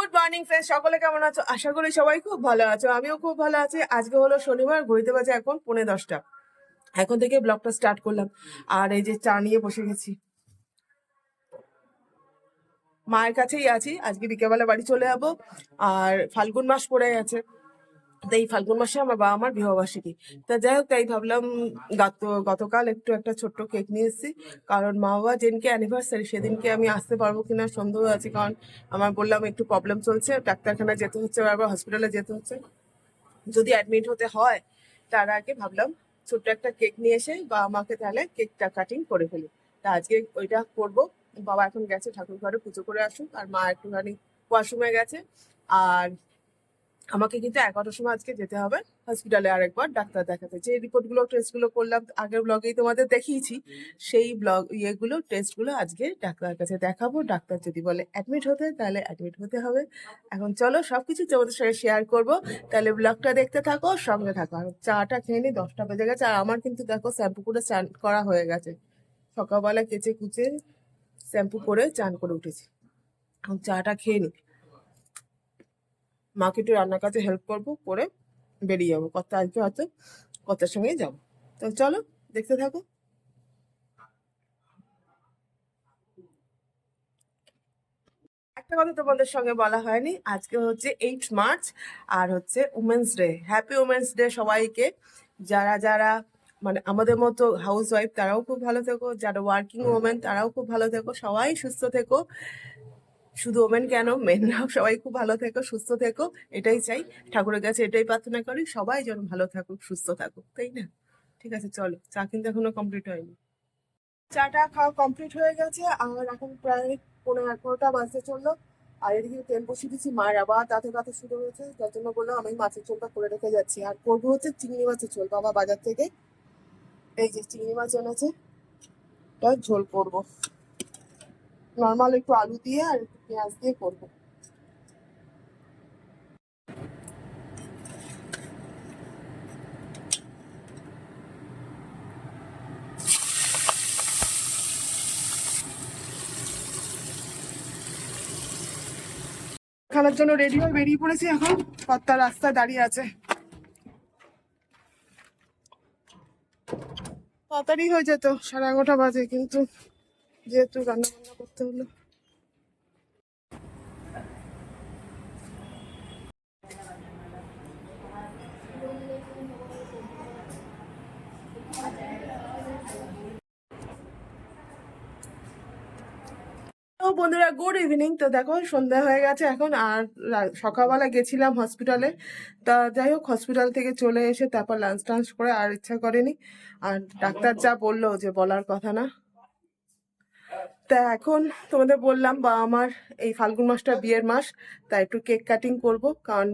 Good morning friends, সকলে কেমন আছো? আশা করি সবাই খুব ভালো আছো। আমিও খুব ভালো আছি। আজকে হলো শনিবার, ঘড়িতে বাজে এখন 10:45। এখন থেকে ব্লগটা স্টার্ট করলাম। আর এই যে চা নিয়ে বসে গেছি, মায়ের কাছেই আছি। আজকে বিকেলবেলা বাড়ি চলে যাবো। আর ফাল্গুন মাস পড়ে গেছে, তো এই ফাল্গুন মাসে আমার বাবা মার বিবাহবার্ষিকী। তা যাই হোক, তাই ভাবলাম গতকাল একটু একটা ছোট্ট কেক নিয়ে এসেছি। কারণ মা বাবা যেদিনকে অ্যানিভার্সারি সেদিনকে আমি আসতে পারবো কিনা সন্দেহ আছে। কারণ আমার বললাম একটু প্রবলেম চলছে, ডাক্তারখানায় যেতে হচ্ছে, বারবার হসপিটালে যেতে হচ্ছে। যদি অ্যাডমিট হতে হয় তার আগে ভাবলাম ছোট্ট একটা কেক নিয়ে এসে বাবা মাকে তাহলে কেকটা কাটিং করে ফেলি। তা আজকে ওইটা করব। বাবা এখন গেছে ঠাকুর ঘরে পুজো করে আসুক, আর মা একটুখানি ওয়াশরুমে গেছে। আর আমাকে কিন্তু 11টার সময় আজকে যেতে হবে হসপিটালে আরেকবার ডাক্তার দেখাতে। যে রিপোর্টগুলো টেস্টগুলো করলাম আগের ব্লগেই তোমাদের দেখিয়েছি, সেই টেস্টগুলো আজকে ডাক্তারের কাছে দেখাবো। ডাক্তার যদি বলে অ্যাডমিট হতে, তাহলে অ্যাডমিট হতে হবে। এখন চলো সবকিছু তোমাদের সঙ্গে শেয়ার করব, তাহলে ব্লগটা দেখতে থাকো, সঙ্গে থাকো। আর চাটা খেয়ে নি, 10টা বেজে গেছে। আর আমার কিন্তু দেখো শ্যাম্পু করে চান করা হয়ে গেছে, সকালবেলা কেচে কুচে শ্যাম্পু করে চান করে উঠেছি। এখন চাটা খেয়ে নি, মাকে একটু রান্নার কাজে হেল্প করবো, করে বেরিয়ে যাবো। কর্তা আজকে হয়তো কর্তার সঙ্গেই যাবো। তো চলো দেখতে থাকো। একটা কথা তোমাদের সঙ্গে বলা হয়নি, আজকে হচ্ছে 8 মার্চ, আর হচ্ছে women's day. Happy women's day সবাইকে। যারা যারা মানে আমাদের মতো হাউস ওয়াইফ তারাও খুব ভালো থেকো, যারা ওয়ার্কিং ওমেন তারাও খুব ভালো থেকো, সবাই সুস্থ থেকো। শুধু ওমেন কেন, মেনরাও সবাই খুব ভালো থেকো, সুস্থ থেকো, এটাই চাই। ঠাকুরের কাছে এটাই প্রার্থনা করি, সবাই যেন ভালো থাকুক, সুস্থ থাকুক, তাই না? ঠিক আছে, চলো। চা কিন্তু এখনো কমপ্লিট হয়নি। চাটা খাওয়া কমপ্লিট হয়ে গেছে, আর এখন প্রায় 11:30 বাজতে চললো। আর এদিকে তেল বসিয়ে দিচ্ছি, মায়ের আবার দাঁতে দাঁতে শুরু হয়েছে, যার জন্য বললাম আমি মাছের ঝোলটা করে রেখে যাচ্ছি। আর করবো হচ্ছে চিংড়ি মাছের ঝোল, বাবা বাজার থেকে এই যে চিংড়ি মাছ এনেছে, তার ঝোল করবো। নর্মাল একটু আলু দিয়ে আর একটু পেঁয়াজ দিয়ে করবো। খানার জন্য রেডি হয়ে বেরিয়ে পড়েছি, এখন কর্তা রাস্তায় দাঁড়িয়ে আছে। তাড়াতাড়ি হয়ে যেত, 11:30 বাজে, কিন্তু যেহেতু রান্না বান্না করতে হলো। তো বন্ধুরা, গুড ইভিনিং। তো দেখো সন্ধ্যা হয়ে গেছে এখন। আর সকালবেলা গেছিলাম হসপিটালে। তা যাই হোক, হসপিটাল থেকে চলে এসে তারপর লাঞ্চ টাঞ্চ করে আর ইচ্ছা করেনি। আর ডাক্তার যা বললো যে বলার কথা না। তা এখন তোমাদের বললাম বা আমার এই ফাল্গুন মাসটা বিয়ের মাস, তাই একটু কেক কাটিং করব। কারণ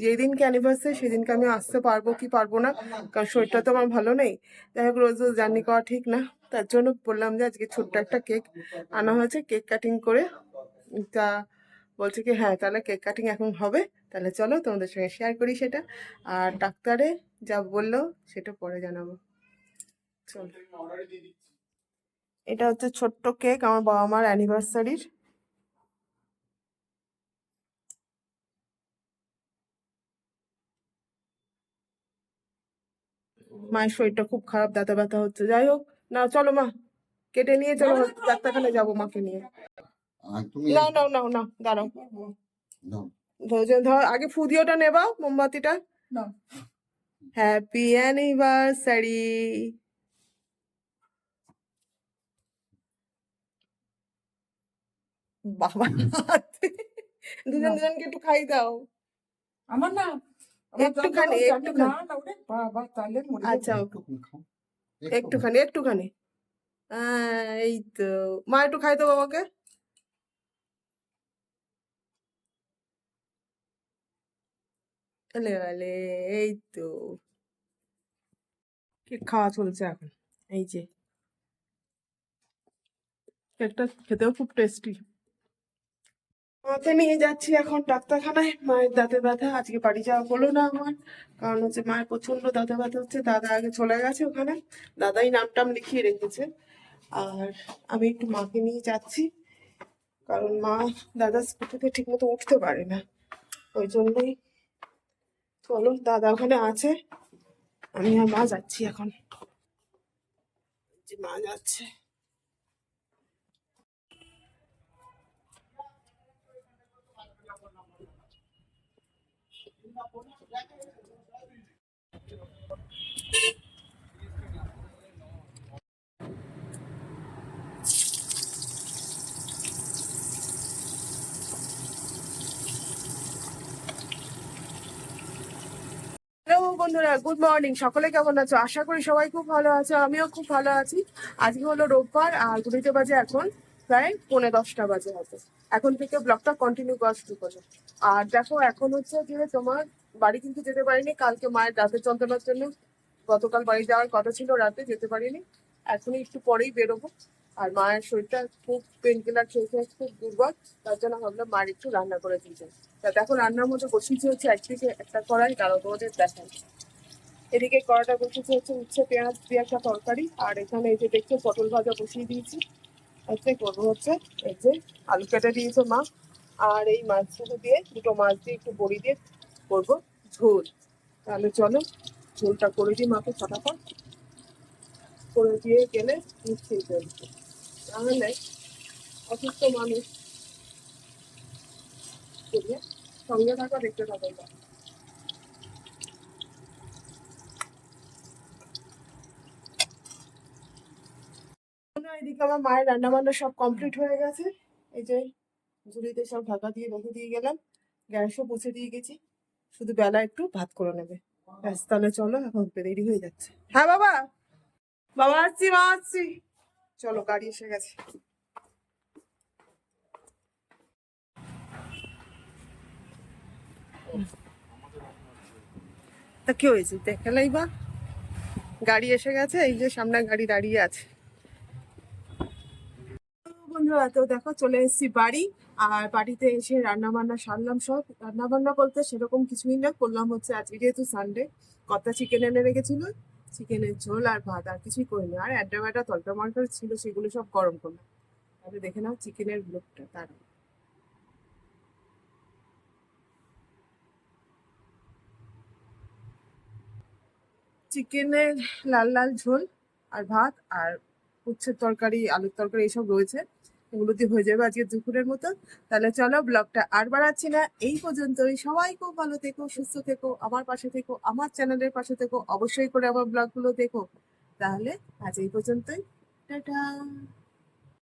যেদিনকে অ্যানিভার্সারি সেদিনকে আমি আসতে পারবো কি পারবো না, কারণ শরীরটা তো আমার ভালো নেই। যাই হোক, রোজ রোজ জার্নি করা ঠিক না, তার জন্য বললাম যে আজকে ছোট্ট একটা কেক আনা হয়েছে, কেক কাটিং করে। তা বলছে কি হ্যাঁ তাহলে কেক কাটিং এখন হবে, তাহলে চলো তোমাদের সঙ্গে শেয়ার করি সেটা। আর ডাক্তারে যা বললো সেটা পরে জানাবো। চলো, এটা হচ্ছে ছোট্ট কেক আমার বাবা মার অ্যানিভার্সারির। মায়ের শরীরটা খুব খারাপ, দাঁতে ব্যথা হচ্ছে। যাই হোক, না চলো মা, কেটে নিয়ে চলো, ডাক্তারখানে যাবো মাকে নিয়ে। না না না না, দাঁড়াও। ধর আগে ফুদিওটা নেবা, মোমবাতিটা। Happy anniversary. বাবা দুজন দুজনকে একটু খাই দাও। আমার না একটুখানি একটুখানি, বাবা তাহলে আচ্ছা একটুখানি একটুখানি। এই তো, মা একটু খাই দাও বাবাকে। এলে এলে, এই তো কেক খাওয়া চলছে এখন। এই যে কেকটা খেতেও খুব টেস্টি। মাকে নিয়ে যাচ্ছি এখন ডাক্তারখানায়, মায়ের দাঁতে ব্যথা। আজকে বাড়ি যাওয়া হলো না আমার, কারণ হচ্ছে মায়ের প্রচন্ড দাঁতে ব্যথা হচ্ছে। দাদা আগে চলে গেছে ওখানে, দাদাই নাম টাম লিখিয়ে রেখেছে। আর আমি একটু মাকে নিয়ে যাচ্ছি। কারণ মা দাদা স্কুটিতে ঠিক মতো উঠতে পারে না, ওই জন্যই। চলো, দাদা ওখানে আছে, আমি আর মা যাচ্ছি এখন। যে মা যাচ্ছে। হ্যালো বন্ধুরা, গুড মর্নিং। সকলে কেমন আছো? আশা করি সবাই খুব ভালো আছো, আমিও খুব ভালো আছি। আজকে হলো রোববার আর ঘড়িতে বাজে এখন প্রায় 9:45 বাজে হয়তো। এখন থেকে ব্লগটা কন্টিনিউ করা শুরু করো। আর দেখো, এখন হচ্ছে যে তোমার বাড়ি কিন্তু যেতে পারিনি, কালকে মায়ের দাঁতের যন্ত্রণার জন্য গতকাল বাড়ি যাওয়ার কথা ছিল, রাতে যেতে পারিনি। এখনই একটু পরেই বেরোবো। আর মায়ের শরীরটা খুব পেন কিলার খেয়ে খুব দুর্বল, তার জন্য ভাবলাম মায়ের একটু রান্না করে দিতে। তা দেখো, রান্নার মধ্যে বসিয়েছি হচ্ছে একদিকে একটা কড়াই, দাঁড়াও তোমাদের দেখাই। এদিকে কড়াটা বসিয়েছি হচ্ছে উচ্ছে পেঁয়াজ দিয়ে একটা তরকারি, আর এখানে এই যে দেখছো পটল ভাজা বসিয়ে দিয়েছি। এতে করবো হচ্ছে এই যে আলু কেটে দিয়েছে মা, আর এই মাছগুলো দিয়ে দুটো মাছ দিয়ে একটু বড়ি দিয়ে করবো ঝোল। তাহলে চলো ঝোলটা করে দিই মাকে ফটাফট, করে দিয়ে গেলে নিশ্চয়ই চলবে, তাহলে অসুস্থ মানুষ করিয়ে সঙ্গে থাকা দেখতে থাকা যায়। এদিকে আমার মায়ের রান্না বান্না সব কমপ্লিট হয়ে গেছে। এই যে ঝুড়িতে সব ঢাকা দিয়ে রেখে দিয়ে গেলাম, গ্যাসও মুছে দিয়ে গেছি, শুধু বেলা একটু ভাত করে নেবে। ব্যাস, তাহলে চলো, এখন রেডি হয়ে যাচ্ছে। হ্যাঁ বাবা, বাবা আসছি, মা আসছি। চলো, গাড়ি এসে গেছে। তা কি হয়েছে দেখালাই বা, গাড়ি এসে গেছে, এই যে সামনে গাড়ি দাঁড়িয়ে আছে। বন্ধুরা, তো দেখো চলে এসেছি বাড়ি। আর বাড়িতে এসে রান্না বান্না সারলাম সব। রান্না বান্না বলতে সেরকম কিছুই না, করলাম হচ্ছে আজকে যেহেতু সানডে, কটা চিকেন এনে রেখেছিল, চিকেনের ঝোল আর ভাত, আর কিছুই করিনি। আর একটা ব্যাটা তলকা মরকা ছিল, সেগুলো সব গরম করলাম। তাহলে দেখে নাও চিকেনের ব্লকটা তার। চিকেনের লাল লাল ঝোল আর ভাত, আর উচ্ছের তরকারি আলুর তরকারি এইসব রয়েছে, এগুলো দিয়ে হয়ে যাবে আজকে দুপুরের মতো। তাহলে চলো, ব্লগটা আর বাড়াচ্ছি না, এই পর্যন্তই। সবাই খুব ভালো থেকো, সুস্থ থেকো, আমার পাশে থেকো, আমার চ্যানেলের পাশে থেকো, অবশ্যই করে আমার ব্লগগুলো দেখো। তাহলে আজ এই পর্যন্তই, টাটা।